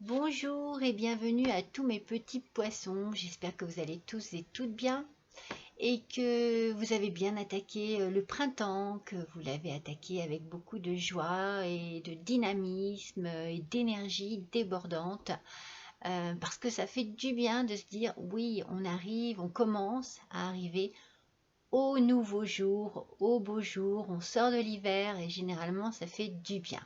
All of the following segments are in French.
Bonjour et bienvenue à tous mes petits poissons. J'espère que vous allez tous et toutes bien et que vous avez bien attaqué le printemps, que vous l'avez attaqué avec beaucoup de joie et de dynamisme et d'énergie débordante. Parce que ça fait du bien de se dire oui, on arrive, on commence à arriver au nouveau jour, au beau jour, on sort de l'hiver et généralement ça fait du bien.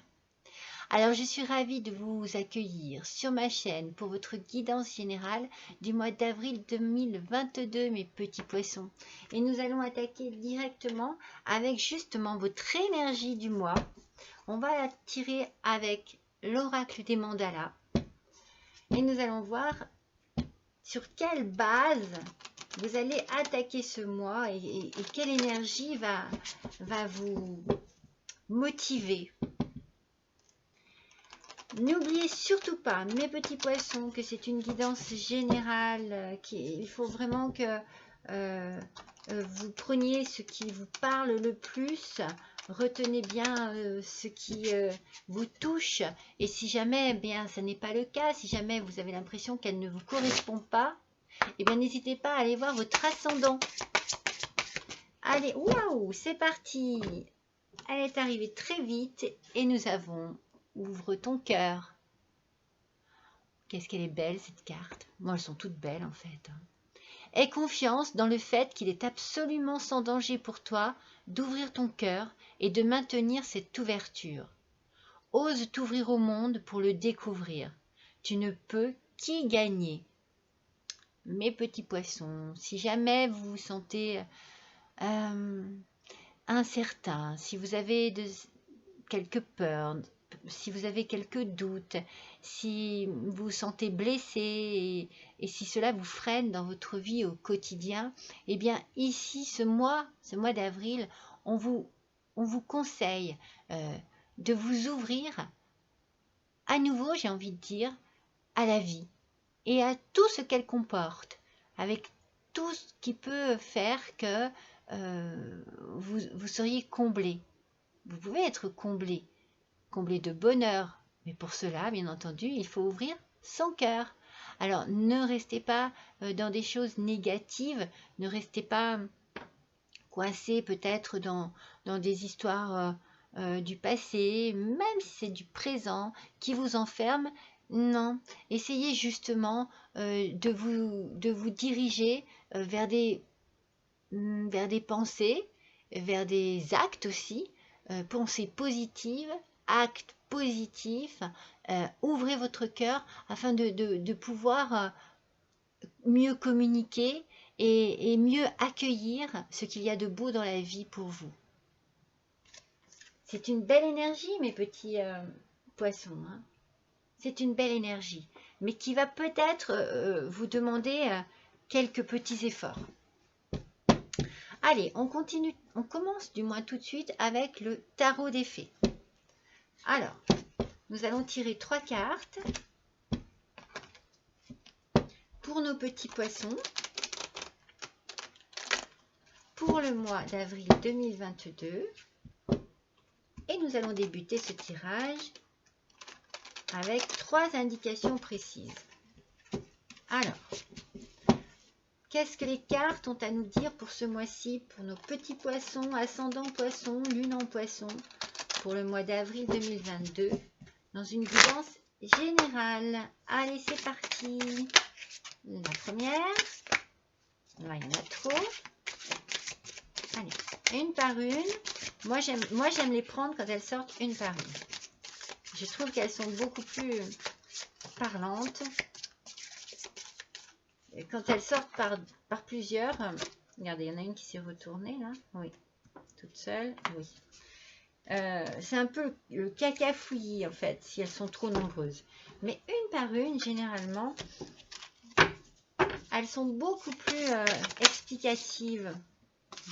Alors, je suis ravie de vous accueillir sur ma chaîne pour votre guidance générale du mois d'avril 2022, mes petits poissons. Et nous allons attaquer directement avec justement votre énergie du mois. On va la tirer avec l'oracle des mandalas. Et nous allons voir sur quelle base vous allez attaquer ce mois et quelle énergie va vous motiver. N'oubliez surtout pas, mes petits poissons, que c'est une guidance générale. Il faut vraiment que vous preniez ce qui vous parle le plus. Retenez bien ce qui vous touche. Et si jamais bien, ça n'est pas le cas, si jamais vous avez l'impression qu'elle ne vous correspond pas, eh bien, n'hésitez pas à aller voir votre ascendant. Allez, waouh, c'est parti. Elle est arrivée très vite et nous avons... Ouvre ton cœur. Qu'est-ce qu'elle est belle cette carte. Moi, elles sont toutes belles en fait. Aie confiance dans le fait qu'il est absolument sans danger pour toi d'ouvrir ton cœur et de maintenir cette ouverture. Ose t'ouvrir au monde pour le découvrir. Tu ne peux qu'y gagner. Mes petits poissons, si jamais vous vous sentez incertain, si vous avez quelques peurs, si vous avez quelques doutes, si vous vous sentez blessé et si cela vous freine dans votre vie au quotidien, eh bien ici, ce mois d'avril, on vous conseille de vous ouvrir à nouveau, j'ai envie de dire, à la vie et à tout ce qu'elle comporte, avec tout ce qui peut faire que vous seriez comblé. Vous pouvez être comblé de bonheur. Mais pour cela, bien entendu, il faut ouvrir son cœur. Alors, ne restez pas dans des choses négatives, ne restez pas coincé peut-être dans des histoires du passé, même si c'est du présent qui vous enferme. Non, essayez justement de vous diriger vers des pensées, vers des actes aussi, pensées positives, actes positifs, ouvrez votre cœur afin de pouvoir mieux communiquer et mieux accueillir ce qu'il y a de beau dans la vie pour vous. C'est une belle énergie, mes petits poissons. Hein. C'est une belle énergie, mais qui va peut-être vous demander quelques petits efforts. Allez, on continue, on commence du moins tout de suite avec le tarot des fées. Alors, nous allons tirer 3 cartes pour nos petits poissons pour le mois d'avril 2022. Et nous allons débuter ce tirage avec 3 indications précises. Alors, qu'est-ce que les cartes ont à nous dire pour ce mois-ci, pour nos petits poissons, ascendant poisson, lune en poisson, pour le mois d'avril 2022, dans une guidance générale. Allez, c'est parti. La première. Là, il y en a trop. Allez, une par une. Moi, j'aime les prendre quand elles sortent une par une. Je trouve qu'elles sont beaucoup plus parlantes. Et quand elles sortent par plusieurs, regardez, il y en a une qui s'est retournée là, oui, toute seule, oui. C'est un peu le cacafouillis en fait, si elles sont trop nombreuses. Mais une par une, généralement, elles sont beaucoup plus explicatives,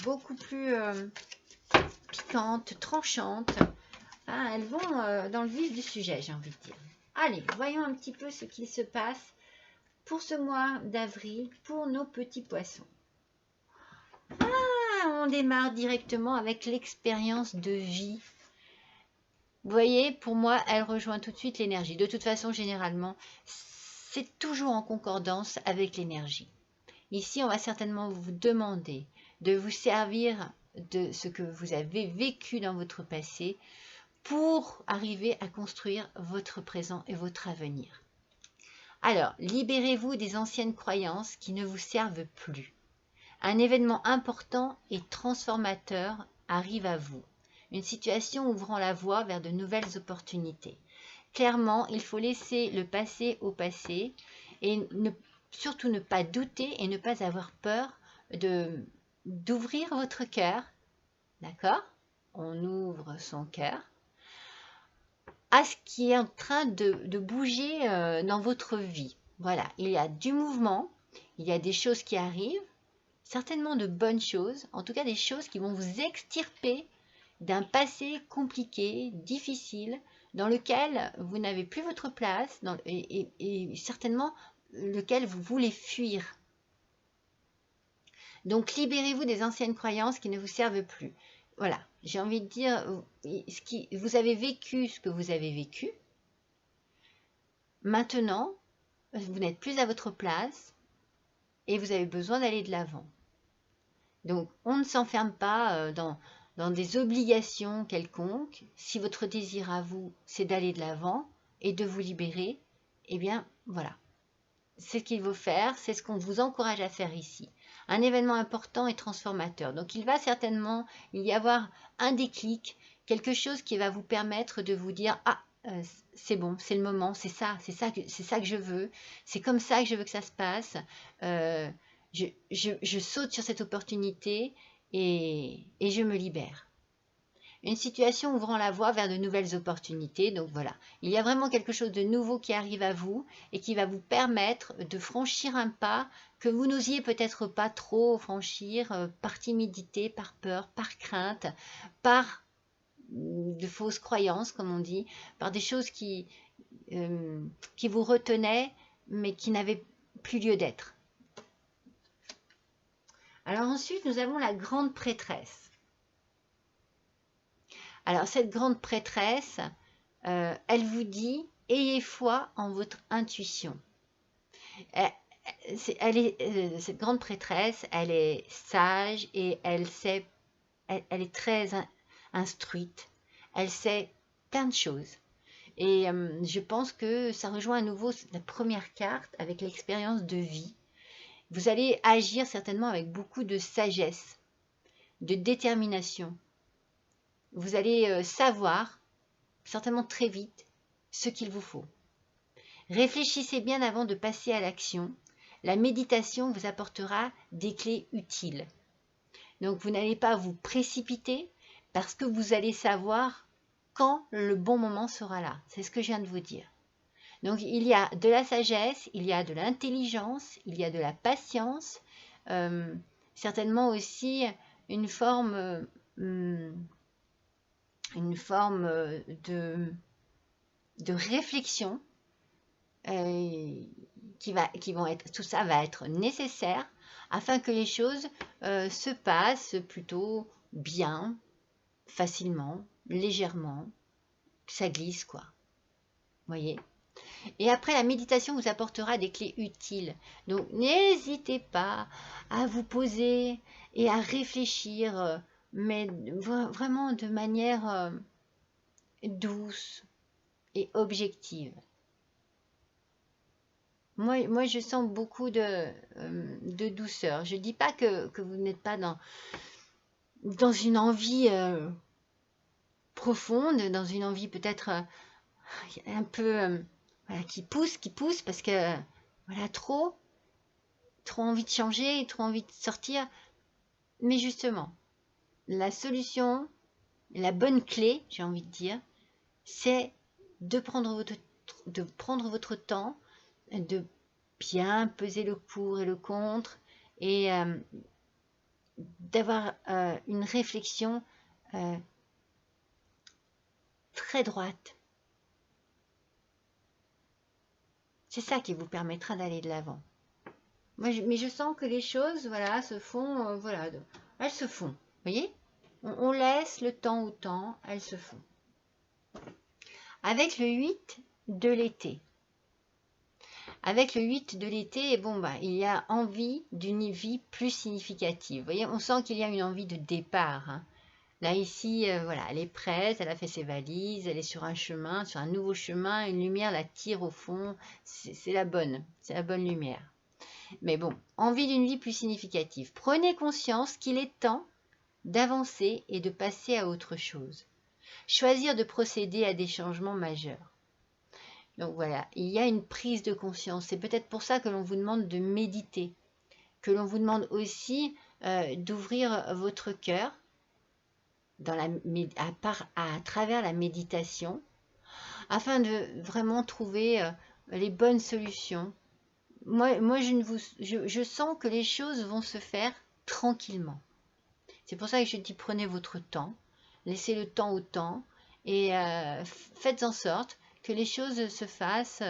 beaucoup plus piquantes, tranchantes. Hein, elles vont dans le vif du sujet, j'ai envie de dire. Allez, voyons un petit peu ce qu'il se passe pour ce mois d'avril, pour nos petits poissons. Ah, on démarre directement avec l'expérience de vie. Vous voyez, pour moi, elle rejoint tout de suite l'énergie. De toute façon, généralement, c'est toujours en concordance avec l'énergie. Ici, on va certainement vous demander de vous servir de ce que vous avez vécu dans votre passé pour arriver à construire votre présent et votre avenir. Alors, libérez-vous des anciennes croyances qui ne vous servent plus. Un événement important et transformateur arrive à vous. Une situation ouvrant la voie vers de nouvelles opportunités. Clairement, il faut laisser le passé au passé et surtout ne pas douter et ne pas avoir peur d'ouvrir votre cœur. D'accord? On ouvre son cœur à ce qui est en train de bouger dans votre vie. Voilà, il y a du mouvement, il y a des choses qui arrivent, certainement de bonnes choses, en tout cas des choses qui vont vous extirper d'un passé compliqué, difficile, dans lequel vous n'avez plus votre place et certainement lequel vous voulez fuir. Donc libérez-vous des anciennes croyances qui ne vous servent plus. Voilà, j'ai envie de dire, vous avez vécu ce que vous avez vécu. Maintenant, vous n'êtes plus à votre place et vous avez besoin d'aller de l'avant. Donc, on ne s'enferme pas dans des obligations quelconques. Si votre désir à vous, c'est d'aller de l'avant et de vous libérer, eh bien, voilà. C'est ce qu'il faut faire, c'est ce qu'on vous encourage à faire ici. Un événement important et transformateur. Donc, il va certainement y avoir un déclic, quelque chose qui va vous permettre de vous dire « Ah, c'est bon, c'est le moment, c'est ça que je veux, c'est comme ça que je veux que ça se passe. Je saute sur cette opportunité et je me libère. » Une situation ouvrant la voie vers de nouvelles opportunités. Donc voilà, il y a vraiment quelque chose de nouveau qui arrive à vous et qui va vous permettre de franchir un pas que vous n'osiez peut-être pas trop franchir par timidité, par peur, par crainte, par de fausses croyances, comme on dit, par des choses qui vous retenaient mais qui n'avaient plus lieu d'être. Alors ensuite, nous avons la grande prêtresse. Alors, cette grande prêtresse, elle vous dit « Ayez foi en votre intuition ». Cette grande prêtresse, elle est sage et elle est très instruite. Elle sait plein de choses. Et je pense que ça rejoint à nouveau la première carte avec l'expérience de vie. Vous allez agir certainement avec beaucoup de sagesse, de détermination. Vous allez savoir, certainement très vite, ce qu'il vous faut. Réfléchissez bien avant de passer à l'action. La méditation vous apportera des clés utiles. Donc vous n'allez pas vous précipiter parce que vous allez savoir quand le bon moment sera là. C'est ce que je viens de vous dire. Donc il y a de la sagesse, il y a de l'intelligence, il y a de la patience, certainement aussi une forme de réflexion tout ça va être nécessaire afin que les choses se passent plutôt bien, facilement, légèrement, que ça glisse quoi. Voyez. Et après, la méditation vous apportera des clés utiles. Donc, n'hésitez pas à vous poser et à réfléchir, mais vraiment de manière douce et objective. Moi, je sens beaucoup de douceur. Je ne dis pas que vous n'êtes pas dans une envie profonde, dans une envie peut-être un peu voilà, qui pousse parce que voilà, trop envie de changer, trop envie de sortir. Mais justement, la solution, la bonne clé, j'ai envie de dire, c'est de prendre votre temps, de bien peser le pour et le contre et d'avoir une réflexion très droite. C'est ça qui vous permettra d'aller de l'avant. Mais je sens que les choses, voilà, se font, voilà, elles se font. Vous voyez, on laisse le temps au temps, elles se font. Avec le 8 de l'été. Avec le 8 de l'été, bon, bah, il y a envie d'une vie plus significative. Vous voyez, on sent qu'il y a une envie de départ. Hein. Là, ici, voilà, elle est prête, elle a fait ses valises, elle est sur un chemin, sur un nouveau chemin, une lumière la tire au fond. C'est la bonne lumière. Mais bon, envie d'une vie plus significative. Prenez conscience qu'il est temps d'avancer et de passer à autre chose. Choisir de procéder à des changements majeurs. Donc voilà, il y a une prise de conscience. C'est peut-être pour ça que l'on vous demande de méditer, que l'on vous demande aussi d'ouvrir votre cœur à travers la méditation, afin de vraiment trouver les bonnes solutions. Moi je sens que les choses vont se faire tranquillement. C'est pour ça que je dis prenez votre temps, laissez le temps au temps et faites en sorte que les choses se fassent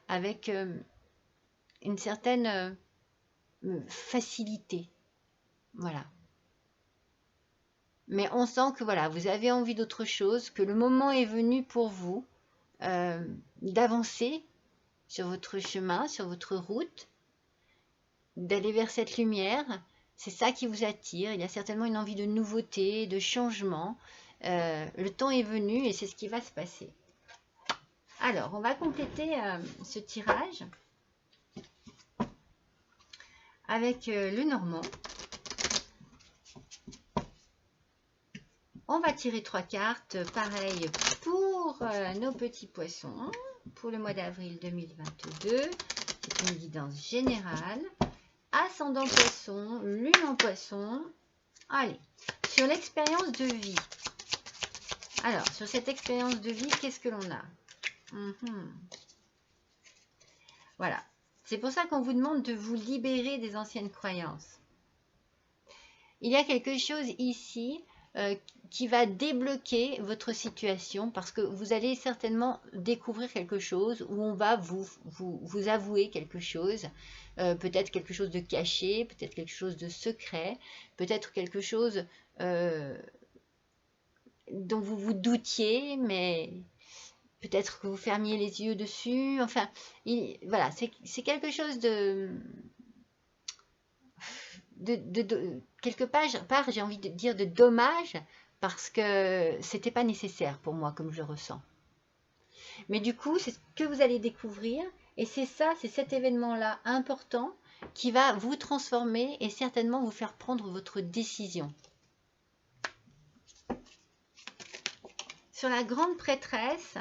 avec une certaine facilité. Voilà. Mais on sent que voilà, vous avez envie d'autre chose, que le moment est venu pour vous d'avancer sur votre chemin, sur votre route, d'aller vers cette lumière. C'est ça qui vous attire. Il y a certainement une envie de nouveauté, de changement. Le temps est venu et c'est ce qui va se passer. Alors, on va compléter ce tirage avec le Normand. On va tirer 3 cartes, pareil pour nos petits poissons, pour le mois d'avril 2022. C'est une guidance générale. Ascendant poisson, lune en poisson. Allez, sur l'expérience de vie. Alors, sur cette expérience de vie, qu'est-ce que l'on a? Voilà. C'est pour ça qu'on vous demande de vous libérer des anciennes croyances. Il y a quelque chose ici qui va débloquer votre situation parce que vous allez certainement découvrir quelque chose où on va vous avouer quelque chose, peut-être quelque chose de caché, peut-être quelque chose de secret, peut-être quelque chose dont vous vous doutiez, mais peut-être que vous fermiez les yeux dessus. Enfin, voilà, c'est quelque chose de quelque part, j'ai envie de dire de dommage, parce que c'était pas nécessaire pour moi comme je le ressens. Mais du coup, c'est ce que vous allez découvrir, et c'est cet événement-là important qui va vous transformer et certainement vous faire prendre votre décision. Sur la grande prêtresse,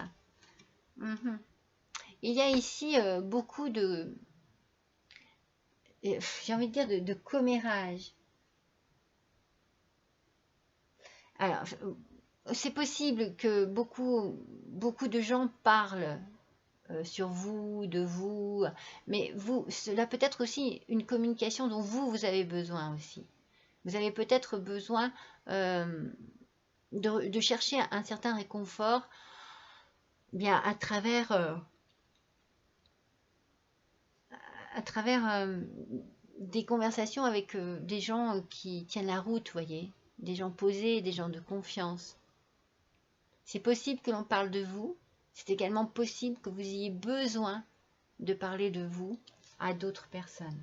il y a ici beaucoup de, j'ai envie de dire, de commérage. Alors, c'est possible que beaucoup de gens parlent sur vous, de vous, mais cela peut être aussi une communication dont vous avez besoin aussi. Vous avez peut-être besoin de chercher un certain réconfort bien à travers des conversations avec des gens qui tiennent la route, voyez, des gens posés, des gens de confiance. C'est possible que l'on parle de vous, c'est également possible que vous ayez besoin de parler de vous à d'autres personnes.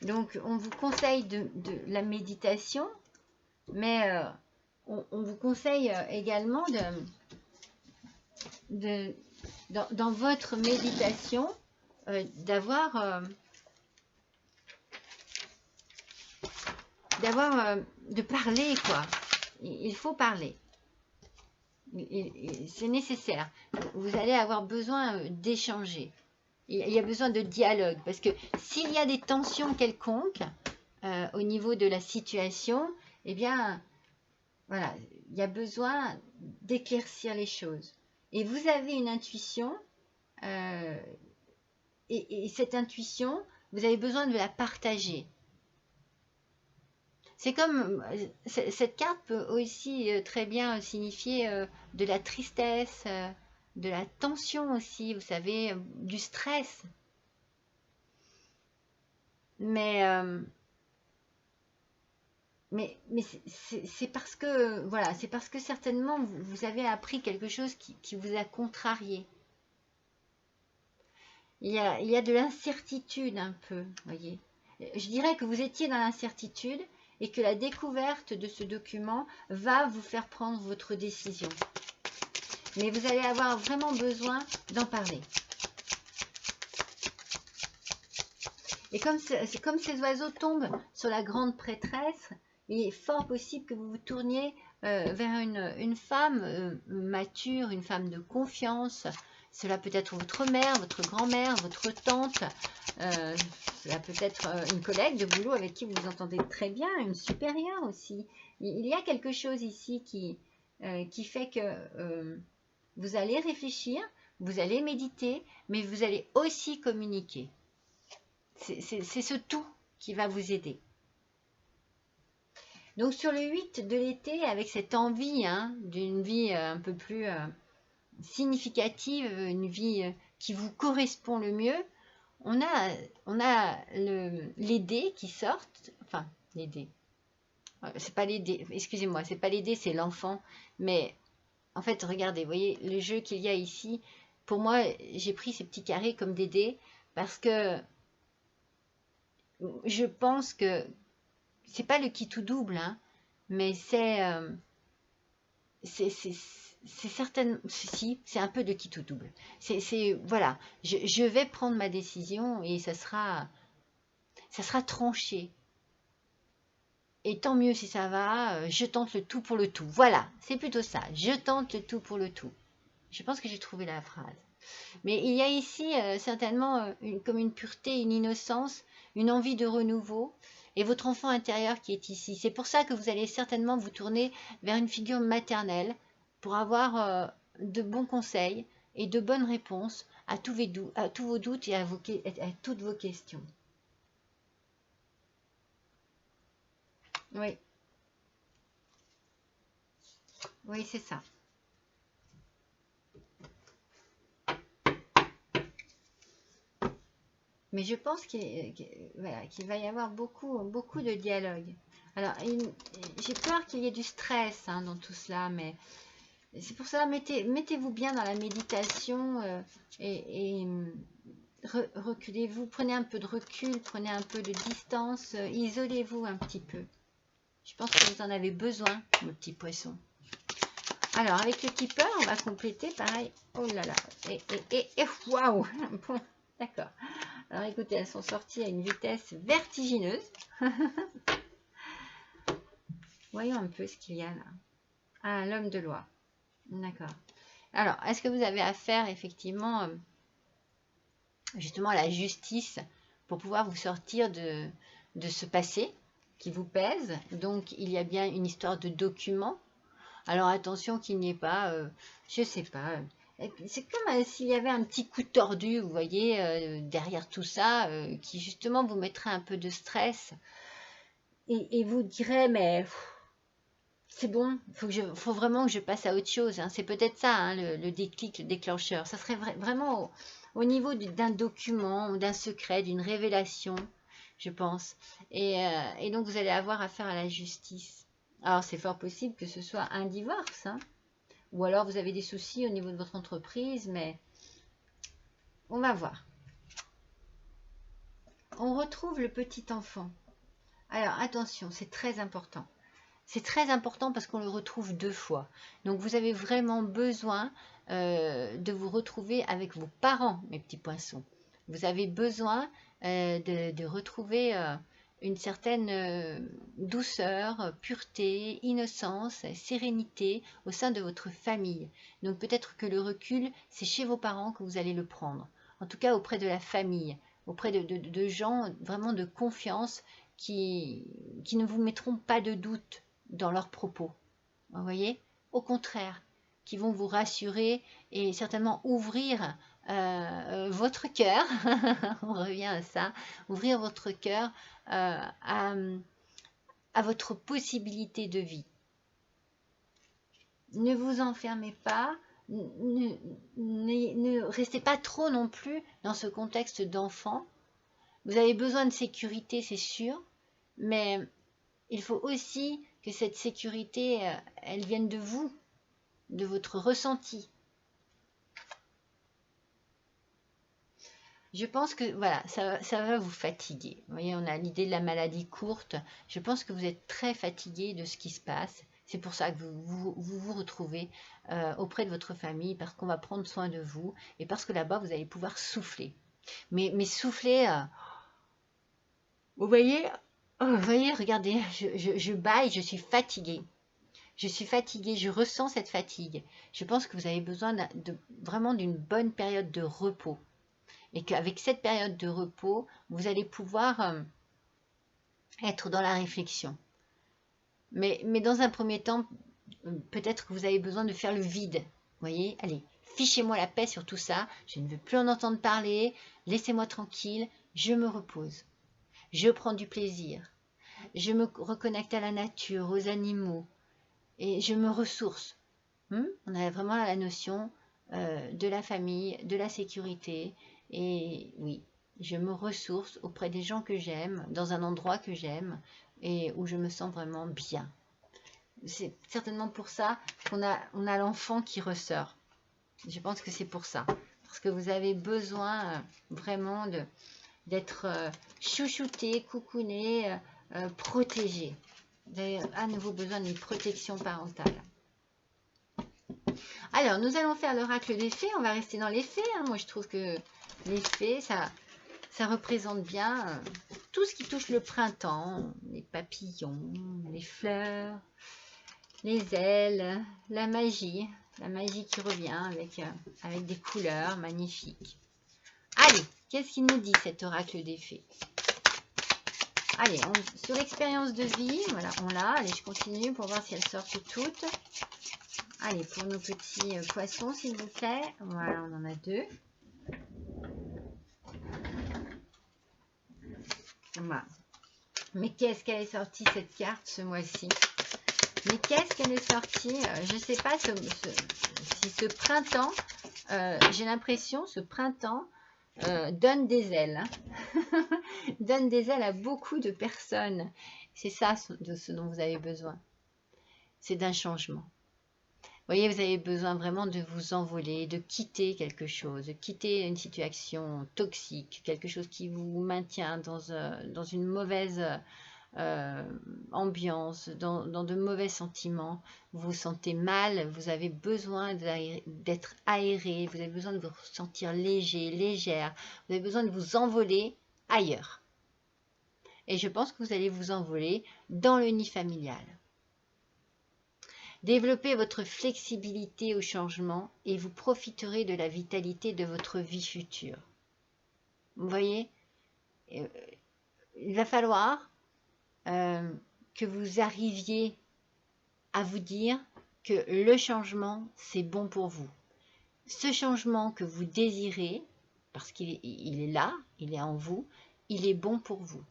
Donc, on vous conseille de la méditation, mais on vous conseille également dans votre méditation de parler, quoi. Il faut parler. C'est nécessaire. Vous allez avoir besoin d'échanger. Il y a besoin de dialogue, parce que s'il y a des tensions quelconques au niveau de la situation, eh bien, voilà, il y a besoin d'éclaircir les choses. Et vous avez une intuition, et cette intuition, vous avez besoin de la partager. C'est comme, cette carte peut aussi très bien signifier de la tristesse, de la tension aussi, vous savez, du stress. Mais Mais c'est parce que, voilà, c'est parce que certainement vous avez appris quelque chose qui vous a contrarié. Il y a de l'incertitude un peu, voyez. Je dirais que vous étiez dans l'incertitude et que la découverte de ce document va vous faire prendre votre décision. Mais vous allez avoir vraiment besoin d'en parler. Et comme ces oiseaux tombent sur la grande prêtresse, il est fort possible que vous vous tourniez vers une femme mature, une femme de confiance. Cela peut être votre mère, votre grand-mère, votre tante. Cela peut être une collègue de boulot avec qui vous vous entendez très bien, une supérieure aussi. Il y a quelque chose ici qui fait que vous allez réfléchir, vous allez méditer, mais vous allez aussi communiquer. C'est ce tout qui va vous aider. Donc sur le 8 de l'été, avec cette envie d'une vie un peu plus significative, une vie qui vous correspond le mieux, on a les dés qui sortent, enfin les dés, c'est pas les dés, excusez-moi, c'est pas les dés, c'est l'enfant, mais en fait regardez, vous voyez le jeu qu'il y a ici, pour moi j'ai pris ces petits carrés comme des dés, parce que je pense que c'est pas le qui tout double, mais c'est certainement, si, c'est un peu de qui tout double. Voilà, je vais prendre ma décision et ça sera tranché. Et tant mieux si ça va, je tente le tout pour le tout. Voilà, c'est plutôt ça, je tente le tout pour le tout. Je pense que j'ai trouvé la phrase. Mais il y a ici certainement comme une pureté, une innocence, une envie de renouveau et votre enfant intérieur qui est ici. C'est pour ça que vous allez certainement vous tourner vers une figure maternelle pour avoir de bons conseils et de bonnes réponses à tous vos doutes et à toutes vos questions. Oui, oui, c'est ça. Mais je pense voilà, qu'il va y avoir beaucoup de dialogue. Alors, j'ai peur qu'il y ait du stress dans tout cela, mais c'est pour cela, mettez-vous bien dans la méditation et reculez-vous, prenez un peu de recul, prenez un peu de distance, isolez-vous un petit peu. Je pense que vous en avez besoin, mon petit poisson. Alors, avec le keeper, on va compléter pareil. Oh là là, et waouh. Bon, d'accord. Alors, écoutez, elles sont sorties à une vitesse vertigineuse. Voyons un peu ce qu'il y a là. Ah, l'homme de loi. D'accord. Alors, est-ce que vous avez affaire effectivement justement à la justice pour pouvoir vous sortir de ce passé qui vous pèse? Donc, il y a bien une histoire de documents. Alors, attention qu'il n'y ait pas, je ne sais pas, c'est comme s'il y avait un petit coup tordu, vous voyez, derrière tout ça, qui justement vous mettrait un peu de stress et vous dirait, mais c'est bon, faut vraiment que je passe à autre chose. C'est peut-être ça, le déclic, le déclencheur. Ça serait vraiment au niveau d'un document, ou d'un secret, d'une révélation, je pense. Et donc, vous allez avoir affaire à la justice. Alors, c'est fort possible que ce soit un divorce, ou alors vous avez des soucis au niveau de votre entreprise, mais on va voir. On retrouve le petit enfant. Alors, attention, c'est très important. C'est très important parce qu'on le retrouve 2 fois. Donc, vous avez vraiment besoin de vous retrouver avec vos parents, mes petits poissons. Vous avez besoin de retrouver une certaine douceur, pureté, innocence, sérénité au sein de votre famille. Donc, peut-être que le recul, c'est chez vos parents que vous allez le prendre. En tout cas, auprès de la famille, auprès de gens vraiment de confiance qui ne vous mettront pas de doute dans leurs propos. Vous voyez? Au contraire, qui vont vous rassurer et certainement ouvrir votre cœur, on revient à ça, ouvrir votre cœur à votre possibilité de vie. Ne vous enfermez pas, ne restez pas trop non plus dans ce contexte d'enfant. Vous avez besoin de sécurité, c'est sûr, mais il faut aussi que cette sécurité, elle vienne de vous, de votre ressenti. Je pense que voilà, ça va vous fatiguer. Vous voyez, on a l'idée de la maladie courte. Je pense que vous êtes très fatigué de ce qui se passe. C'est pour ça que vous retrouvez auprès de votre famille, parce qu'on va prendre soin de vous et parce que là-bas, vous allez pouvoir souffler. Mais souffler, vous voyez, regardez, je bâille, je suis fatiguée. Je suis fatiguée, je ressens cette fatigue. Je pense que vous avez besoin vraiment d'une bonne période de repos. Et qu'avec cette période de repos, vous allez pouvoir être dans la réflexion. Mais dans un premier temps, peut-être que vous avez besoin de faire le vide. Vous voyez, allez, fichez-moi la paix sur tout ça. Je ne veux plus en entendre parler. Laissez-moi tranquille. Je me repose. Je prends du plaisir. Je me reconnecte à la nature, aux animaux. Et je me ressource. On a vraiment la notion de la famille, de la sécurité. Et oui, je me ressource auprès des gens que j'aime, dans un endroit que j'aime et où je me sens vraiment bien. C'est certainement pour ça qu'on a l'enfant qui ressort. Je pense que c'est pour ça. Parce que vous avez besoin vraiment d'être chouchouté, coucouné, protégé. Vous avez à nouveau besoin d'une protection parentale. Alors, nous allons faire l'oracle des fées. On va rester dans les fées. Moi, je trouve que les fées, ça représente bien tout ce qui touche le printemps. Les papillons, les fleurs, les ailes, la magie. La magie qui revient avec des couleurs magnifiques. Allez, qu'est-ce qu'il nous dit cet oracle des fées? Allez, sur l'expérience de vie, voilà, on l'a. Allez, je continue pour voir si elles sortent toutes. Allez, pour nos petits poissons, s'il vous plaît. Voilà, on en a 2. Voilà. Mais qu'est-ce qu'elle est sortie, cette carte, ce mois-ci? Mais qu'est-ce qu'elle est sortie? Je ne sais pas si ce printemps, j'ai l'impression, ce printemps donne des ailes. Donne des ailes à beaucoup de personnes. C'est ça de ce dont vous avez besoin. C'est d'un changement. Vous voyez, vous avez besoin vraiment de vous envoler, de quitter quelque chose, de quitter une situation toxique, quelque chose qui vous maintient dans une mauvaise ambiance, dans de mauvais sentiments. Vous vous sentez mal, vous avez besoin d'être aéré, vous avez besoin de vous sentir léger, légère, vous avez besoin de vous envoler ailleurs. Et je pense que vous allez vous envoler dans le nid familial. Développez votre flexibilité au changement et vous profiterez de la vitalité de votre vie future. Vous voyez, il va falloir que vous arriviez à vous dire que le changement, c'est bon pour vous. Ce changement que vous désirez, parce qu'il est là, il est en vous, il est bon pour vous.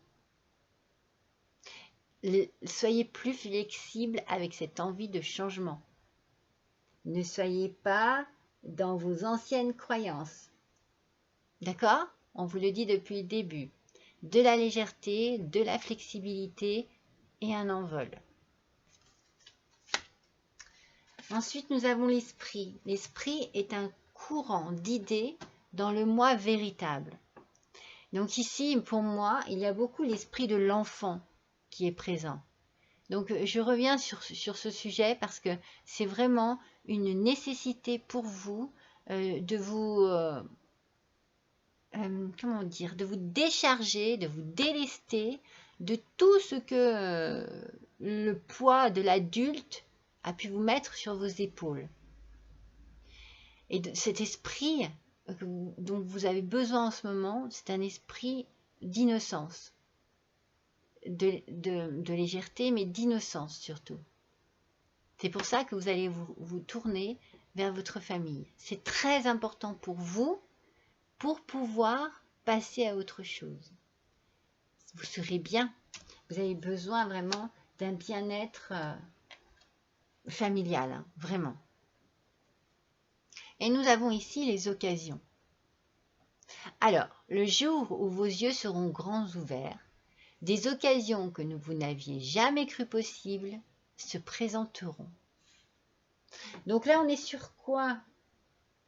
Soyez plus flexible avec cette envie de changement. Ne soyez pas dans vos anciennes croyances. D'accord? On vous le dit depuis le début. De la légèreté, de la flexibilité et un envol. Ensuite, nous avons l'esprit. L'esprit est un courant d'idées dans le moi véritable. Donc ici, pour moi, il y a beaucoup l'esprit de l'enfant qui est présent. Donc je reviens sur ce sujet parce que c'est vraiment une nécessité pour vous de vous comment dire, de vous décharger, de vous délester de tout ce que le poids de l'adulte a pu vous mettre sur vos épaules. Et cet esprit dont vous avez besoin en ce moment, c'est un esprit d'innocence. De légèreté, mais d'innocence surtout. C'est pour ça que vous allez vous tourner vers votre famille. C'est très important pour vous pour pouvoir passer à autre chose. Vous serez bien. Vous avez besoin vraiment d'un bien-être familial, vraiment. Et nous avons ici les occasions. Alors, le jour où vos yeux seront grands ouverts, Des occasions que vous n'aviez jamais cru possibles se présenteront. Donc là, on est sur quoi?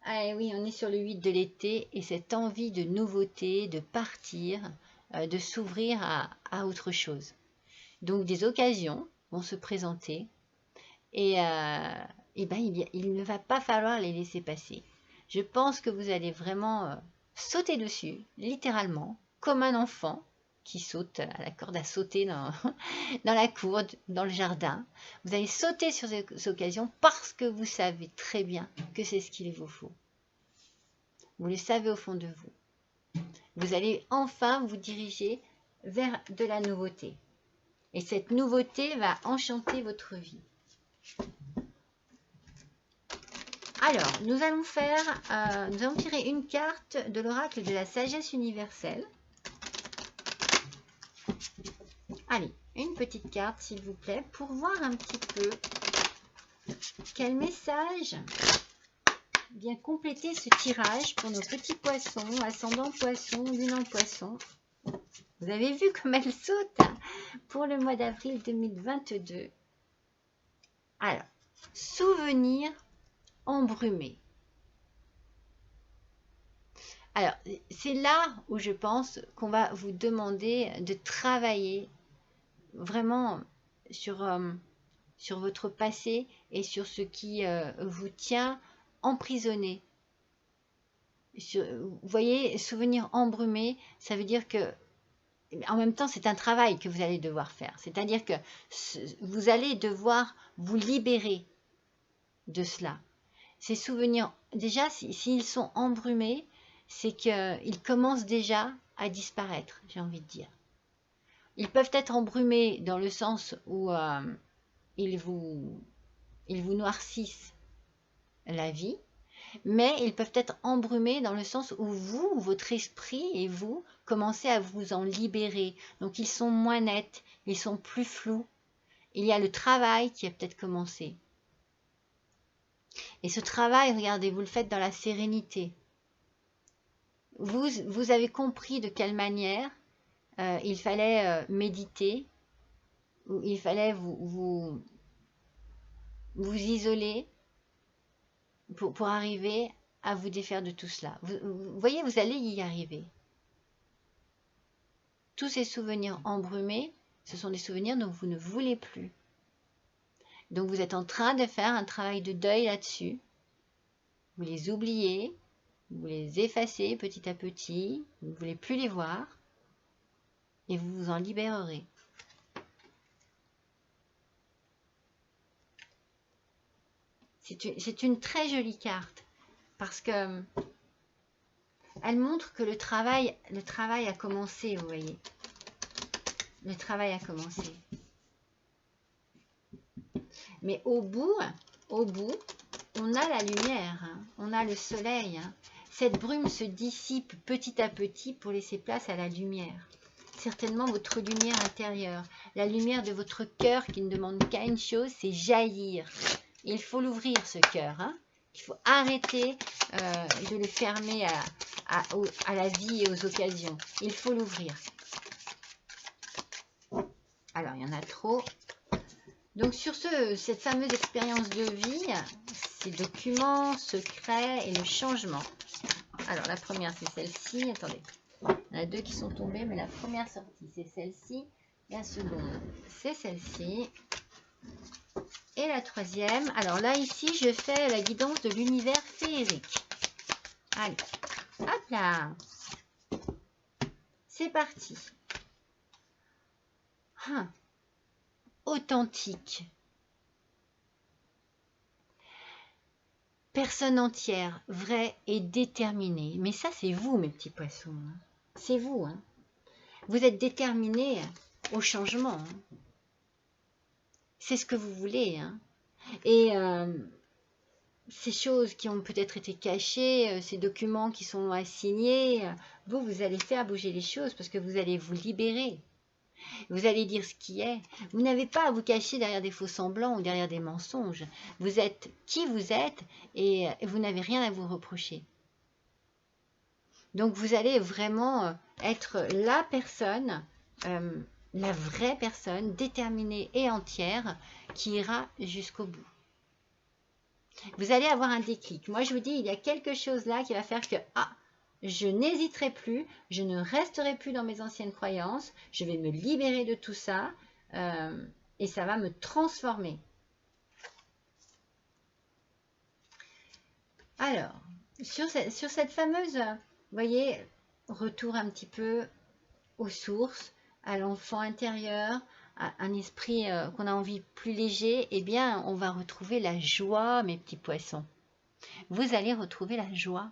Ah oui, on est sur le 8 de l'été et cette envie de nouveauté, de partir, de s'ouvrir à autre chose. Donc des occasions vont se présenter et il ne va pas falloir les laisser passer. Je pense que vous allez vraiment sauter dessus, littéralement, comme un enfant qui saute à la corde à sauter dans la cour, dans le jardin. Vous allez sauter sur ces occasions parce que vous savez très bien que c'est ce qu'il vous faut. Vous le savez au fond de vous. Vous allez enfin vous diriger vers de la nouveauté. Et cette nouveauté va enchanter votre vie. Alors, nous allons tirer une carte de l'oracle de la sagesse universelle. Allez, une petite carte s'il vous plaît, pour voir un petit peu quel message vient compléter ce tirage pour nos petits poissons, ascendant poisson, lune en poisson. Vous avez vu comme elle saute pour le mois d'avril 2022. Alors, souvenir embrumé. Alors, c'est là où je pense qu'on va vous demander de travailler vraiment sur votre passé et sur ce qui vous tient emprisonné. Vous voyez, souvenir embrumé, ça veut dire que, en même temps, c'est un travail que vous allez devoir faire. C'est-à-dire que vous allez devoir vous libérer de cela. Ces souvenirs, déjà, s'ils sont embrumés, c'est qu'ils commencent déjà à disparaître, j'ai envie de dire. Ils peuvent être embrumés dans le sens où ils vous noircissent la vie, mais ils peuvent être embrumés dans le sens où vous, votre esprit et vous, commencez à vous en libérer. Donc ils sont moins nets, ils sont plus flous. Il y a le travail qui a peut-être commencé. Et ce travail, regardez, vous le faites dans la sérénité. Vous avez compris de quelle manière il fallait méditer, ou il fallait vous isoler pour arriver à vous défaire de tout cela. Vous voyez, vous allez y arriver. Tous ces souvenirs embrumés, ce sont des souvenirs dont vous ne voulez plus. Donc vous êtes en train de faire un travail de deuil là-dessus. Vous les oubliez, vous les effacez petit à petit, vous ne voulez plus les voir, et vous vous en libérerez. C'est une très jolie carte, parce que elle montre que le travail a commencé, vous voyez. Le travail a commencé. Mais au bout, on a la lumière, hein, on a le soleil. Hein. Cette brume se dissipe petit à petit pour laisser place à la lumière. Certainement votre lumière intérieure, la lumière de votre cœur qui ne demande qu'à une chose, c'est jaillir. Il faut l'ouvrir ce cœur. Hein. Il faut arrêter de le fermer à la vie et aux occasions. Il faut l'ouvrir. Alors, il y en a trop. Donc, sur cette fameuse expérience de vie, ces documents, secrets et le changement. Alors, la première, c'est celle-ci. Attendez, il y en a deux qui sont tombées, mais la première sortie, c'est celle-ci. La seconde, c'est celle-ci. Et la troisième, alors là, ici, je fais la guidance de l'univers féerique. Allez, hop là. C'est parti. Authentique. Personne entière, vraie et déterminée. Mais ça, c'est vous, mes petits poissons. Hein. C'est vous. Hein. Vous êtes déterminés au changement. Hein. C'est ce que vous voulez. Hein. Et ces choses qui ont peut-être été cachées, ces documents qui sont assignés, vous allez faire bouger les choses parce que vous allez vous libérer. Vous allez dire ce qui est. Vous n'avez pas à vous cacher derrière des faux semblants ou derrière des mensonges. Vous êtes qui vous êtes et vous n'avez rien à vous reprocher. Donc vous allez vraiment être la personne la vraie personne déterminée et entière qui ira jusqu'au bout. Vous allez avoir un déclic. Moi, je vous dis, il y a quelque chose là qui va faire que, je n'hésiterai plus, je ne resterai plus dans mes anciennes croyances, je vais me libérer de tout ça et ça va me transformer. Alors, sur cette fameuse, vous voyez, retour un petit peu aux sources, à l'enfant intérieur, à un esprit qu'on a envie plus léger, eh bien, on va retrouver la joie, mes petits poissons. Vous allez retrouver la joie.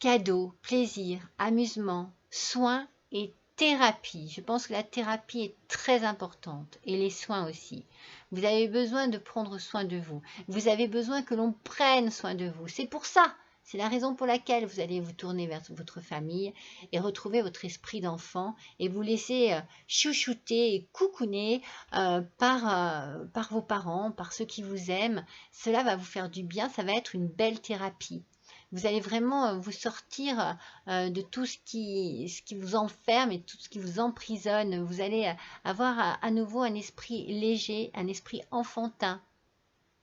Cadeaux, plaisir, amusement, soins et thérapie. Je pense que la thérapie est très importante et les soins aussi. Vous avez besoin de prendre soin de vous. Vous avez besoin que l'on prenne soin de vous. C'est pour ça. C'est la raison pour laquelle vous allez vous tourner vers votre famille et retrouver votre esprit d'enfant et vous laisser chouchouter et coucouner par vos parents, par ceux qui vous aiment. Cela va vous faire du bien, ça va être une belle thérapie. Vous allez vraiment vous sortir de tout ce qui vous enferme et tout ce qui vous emprisonne. Vous allez avoir à nouveau un esprit léger, un esprit enfantin.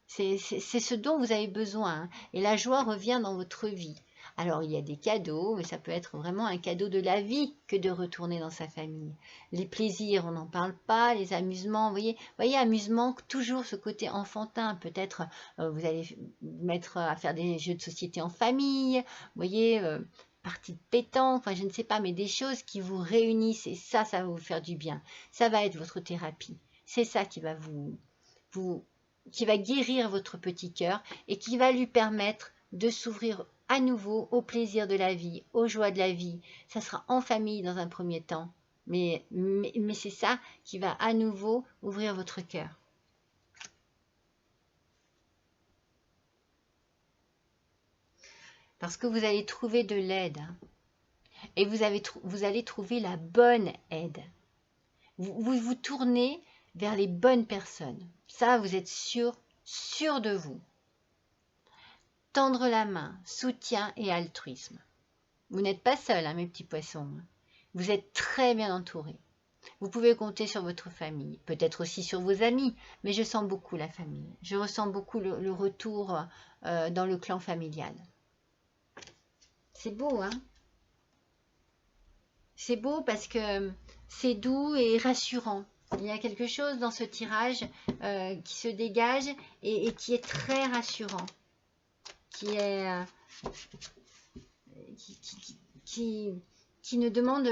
C'est ce dont vous avez besoin. Et la joie revient dans votre vie. Alors, il y a des cadeaux, mais ça peut être vraiment un cadeau de la vie que de retourner dans sa famille. Les plaisirs, on n'en parle pas. Les amusements, vous voyez, amusement, toujours ce côté enfantin. Peut-être vous allez vous mettre à faire des jeux de société en famille. Vous voyez, partie de pétanque, enfin je ne sais pas, mais des choses qui vous réunissent. Et ça va vous faire du bien. Ça va être votre thérapie. C'est ça qui va qui va guérir votre petit cœur et qui va lui permettre de s'ouvrir à nouveau au plaisir de la vie, aux joies de la vie. Ça sera en famille dans un premier temps, mais c'est ça qui va à nouveau ouvrir votre cœur. Parce que vous allez trouver de l'aide et vous allez trouver la bonne aide. Vous tournez vers les bonnes personnes. Ça, vous êtes sûr de vous. Tendre la main, soutien et altruisme. Vous n'êtes pas seul, mes petits poissons. Vous êtes très bien entourés. Vous pouvez compter sur votre famille, peut-être aussi sur vos amis, mais je sens beaucoup la famille. Je ressens beaucoup le retour dans le clan familial. C'est beau, hein? C'est beau parce que c'est doux et rassurant. Il y a quelque chose dans ce tirage qui se dégage et qui est très rassurant. Qui ne demande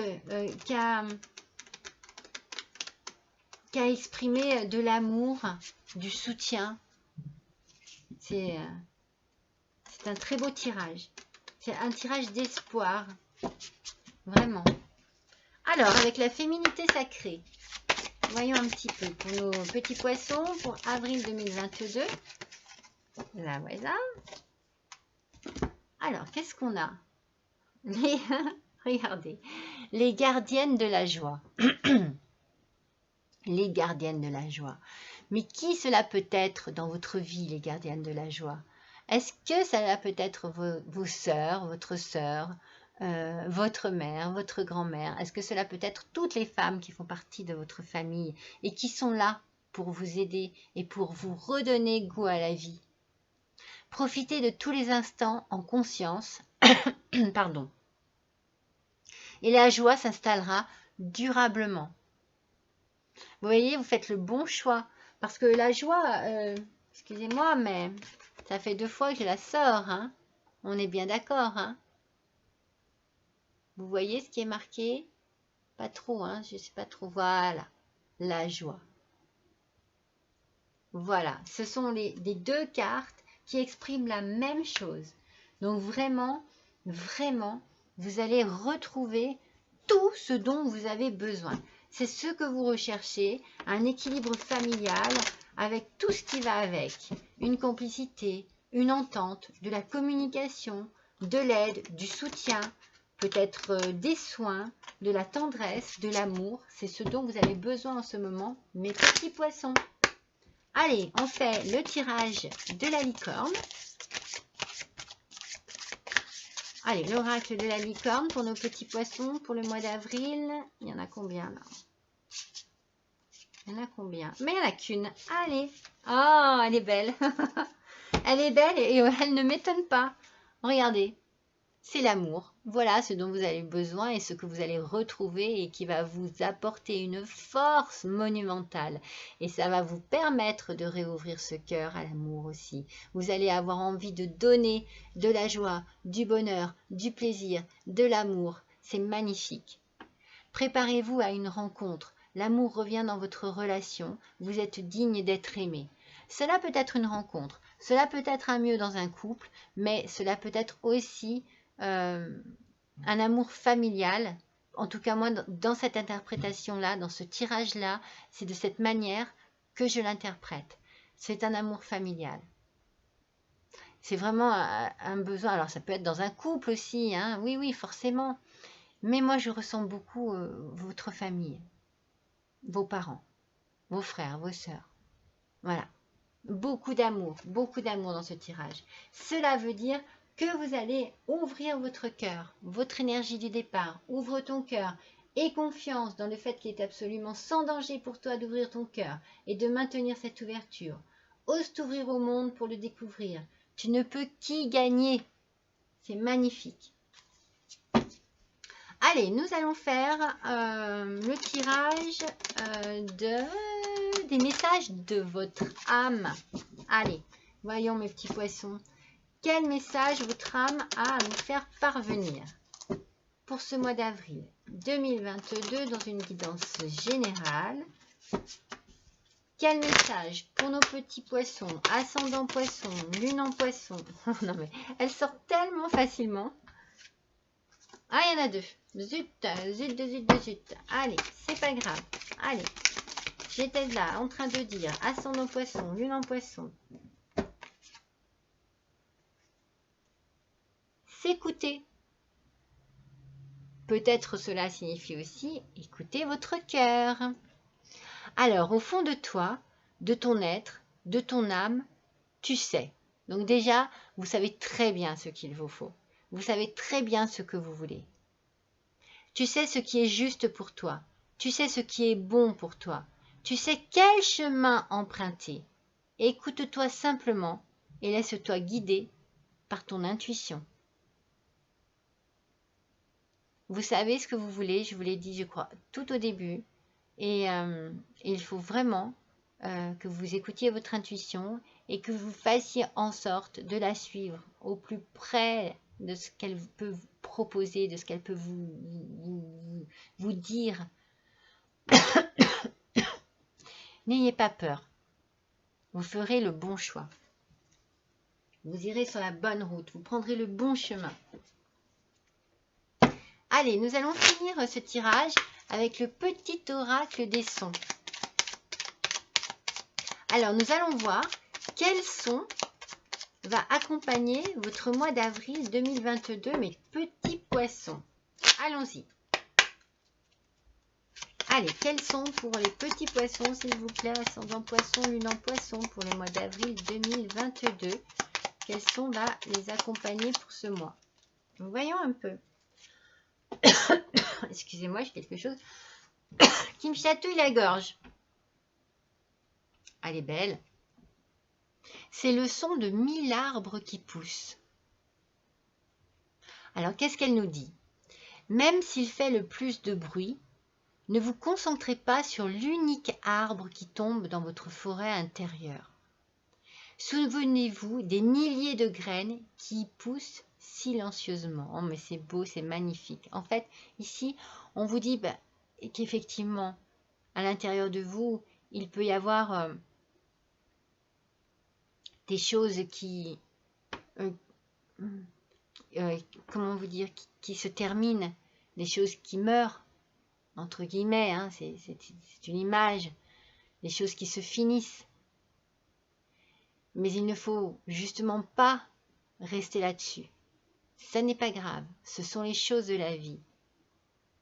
qu'à exprimer de l'amour, du soutien. C'est un très beau tirage. C'est un tirage d'espoir. Vraiment. Alors, avec la féminité sacrée, voyons un petit peu pour nos petits poissons pour avril 2022. Là, voilà. Alors, qu'est-ce qu'on a? Regardez, les gardiennes de la joie. Les gardiennes de la joie. Mais qui cela peut être dans votre vie, les gardiennes de la joie? Est-ce que cela peut être vos sœurs, votre mère, votre grand-mère? Est-ce que cela peut être toutes les femmes qui font partie de votre famille et qui sont là pour vous aider et pour vous redonner goût à la vie? Profitez de tous les instants en conscience. Pardon. Et la joie s'installera durablement. Vous voyez, vous faites le bon choix. Parce que la joie, excusez-moi, mais ça fait 2 fois que je la sors. Hein. On est bien d'accord. Hein. Vous voyez ce qui est marqué? Pas trop, hein, je ne sais pas trop. Voilà, la joie. Voilà, ce sont les 2 cartes qui expriment la même chose. Donc vraiment, vraiment, vous allez retrouver tout ce dont vous avez besoin. C'est ce que vous recherchez, un équilibre familial avec tout ce qui va avec. Une complicité, une entente, de la communication, de l'aide, du soutien, peut-être des soins, de la tendresse, de l'amour. C'est ce dont vous avez besoin en ce moment, mes petits poissons. Allez, on fait le tirage de la licorne. Allez, l'oracle de la licorne pour nos petits poissons pour le mois d'avril. Il y en a combien là? Il y en a combien? Mais il n'y en a qu'une. Allez. Oh, elle est belle. Elle est belle et elle ne m'étonne pas. Regardez. C'est l'amour. Voilà ce dont vous avez besoin et ce que vous allez retrouver et qui va vous apporter une force monumentale. Et ça va vous permettre de réouvrir ce cœur à l'amour aussi. Vous allez avoir envie de donner de la joie, du bonheur, du plaisir, de l'amour. C'est magnifique. Préparez-vous à une rencontre. L'amour revient dans votre relation. Vous êtes digne d'être aimé. Cela peut être une rencontre. Cela peut être un mieux dans un couple, mais cela peut être aussi un amour familial. En tout cas, moi, dans cette interprétation-là, dans ce tirage-là, c'est de cette manière que je l'interprète. C'est un amour familial. C'est vraiment un besoin. Alors, ça peut être dans un couple aussi, hein. Oui, oui, forcément. Mais moi, je ressens beaucoup votre famille, vos parents, vos frères, vos sœurs. Voilà. Beaucoup d'amour dans ce tirage. Cela veut dire que vous allez ouvrir votre cœur, votre énergie du départ. Ouvre ton cœur. Aie confiance dans le fait qu'il est absolument sans danger pour toi d'ouvrir ton cœur et de maintenir cette ouverture. Ose t'ouvrir au monde pour le découvrir. Tu ne peux qu'y gagner. C'est magnifique. Allez, nous allons faire le tirage des messages de votre âme. Allez, voyons mes petits poissons. Quel message votre âme a à nous faire parvenir pour ce mois d'avril 2022 dans une guidance générale? Quel message pour nos petits poissons, ascendant poisson, lune en poisson? Non mais, elles sortent tellement facilement. Ah, il y en a deux. Zut, zut, zut, zut. Allez, c'est pas grave. Allez, j'étais là en train de dire ascendant poisson, lune en poisson. S'écouter. Peut-être cela signifie aussi écouter votre cœur. Alors, au fond de toi, de ton être, de ton âme, tu sais. Donc déjà, vous savez très bien ce qu'il vous faut. Vous savez très bien ce que vous voulez. Tu sais ce qui est juste pour toi. Tu sais ce qui est bon pour toi. Tu sais quel chemin emprunter. Écoute-toi simplement et laisse-toi guider par ton intuition. Vous savez ce que vous voulez, je vous l'ai dit, je crois, tout au début. Et il faut vraiment que vous écoutiez votre intuition et que vous fassiez en sorte de la suivre au plus près de ce qu'elle peut vous proposer, de ce qu'elle peut vous dire. N'ayez pas peur. Vous ferez le bon choix. Vous irez sur la bonne route. Vous prendrez le bon chemin. Allez, nous allons finir ce tirage avec le petit oracle des sons. Alors, nous allons voir quel son va accompagner votre mois d'avril 2022, mes petits poissons. Allons-y. Allez, quels sont pour les petits poissons, s'il vous plaît, ascendant poisson, lune en poisson, pour le mois d'avril 2022? Quels son va les accompagner pour ce mois? Voyons un peu. Excusez-moi, j'ai quelque chose qui me chatouille la gorge. Elle est belle. C'est le son de 1000 arbres qui poussent. Alors, qu'est-ce qu'elle nous dit? Même s'il fait le plus de bruit, ne vous concentrez pas sur l'unique arbre qui tombe dans votre forêt intérieure. Souvenez-vous des milliers de graines qui poussent silencieusement. Oh, mais c'est beau, c'est magnifique. En fait, ici, on vous dit qu'effectivement, à l'intérieur de vous, il peut y avoir des choses qui, comment vous dire, qui se terminent, des choses qui meurent, entre guillemets, hein, c'est une image, des choses qui se finissent. Mais il ne faut justement pas rester là-dessus. Ça n'est pas grave, ce sont les choses de la vie.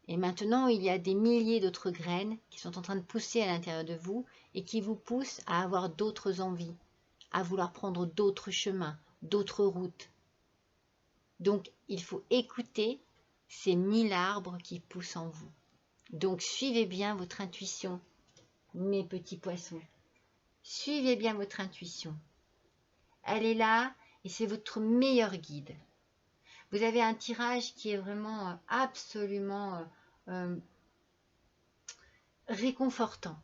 Et maintenant, il y a des milliers d'autres graines qui sont en train de pousser à l'intérieur de vous et qui vous poussent à avoir d'autres envies, à vouloir prendre d'autres chemins, d'autres routes. Donc, il faut écouter ces 1000 arbres qui poussent en vous. Donc, suivez bien votre intuition. mes petits poissons. Suivez bien votre intuition. Elle est là et c'est votre meilleur guide. Vous avez un tirage qui est vraiment absolument réconfortant.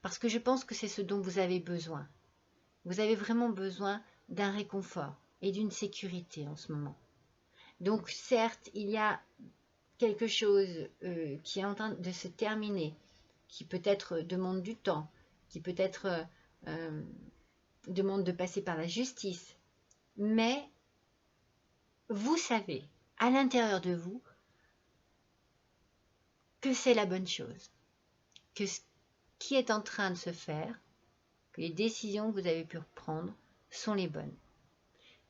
Parce que je pense que c'est ce dont vous avez besoin. Vous avez vraiment besoin d'un réconfort et d'une sécurité en ce moment. Donc certes, il y a quelque chose qui est en train de se terminer, qui peut-être demande du temps, qui peut-être demande de passer par la justice. Mais vous savez, à l'intérieur de vous, que c'est la bonne chose, que ce qui est en train de se faire, que les décisions que vous avez pu prendre sont les bonnes.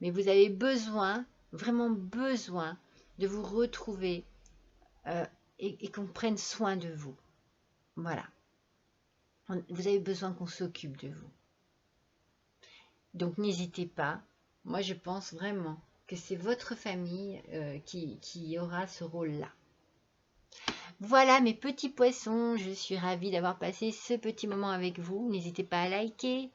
Mais vous avez besoin, vraiment besoin, de vous retrouver et qu'on prenne soin de vous. Voilà. Vous avez besoin qu'on s'occupe de vous. Donc n'hésitez pas. Moi, je pense vraiment que c'est votre famille qui aura ce rôle-là. Voilà mes petits poissons, je suis ravie d'avoir passé ce petit moment avec vous. N'hésitez pas à liker,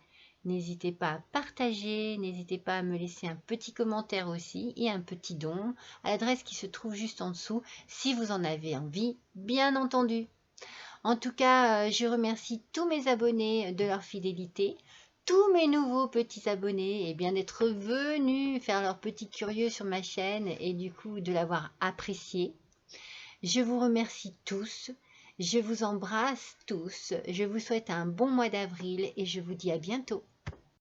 n'hésitez pas à partager, n'hésitez pas à me laisser un petit commentaire aussi et un petit don à l'adresse qui se trouve juste en dessous si vous en avez envie, bien entendu. En tout cas, je remercie tous mes abonnés de leur fidélité, tous mes nouveaux petits abonnés et bien d'être venus faire leur petit curieux sur ma chaîne et du coup de l'avoir apprécié. Je vous remercie tous, je vous embrasse tous, je vous souhaite un bon mois d'avril et je vous dis à bientôt.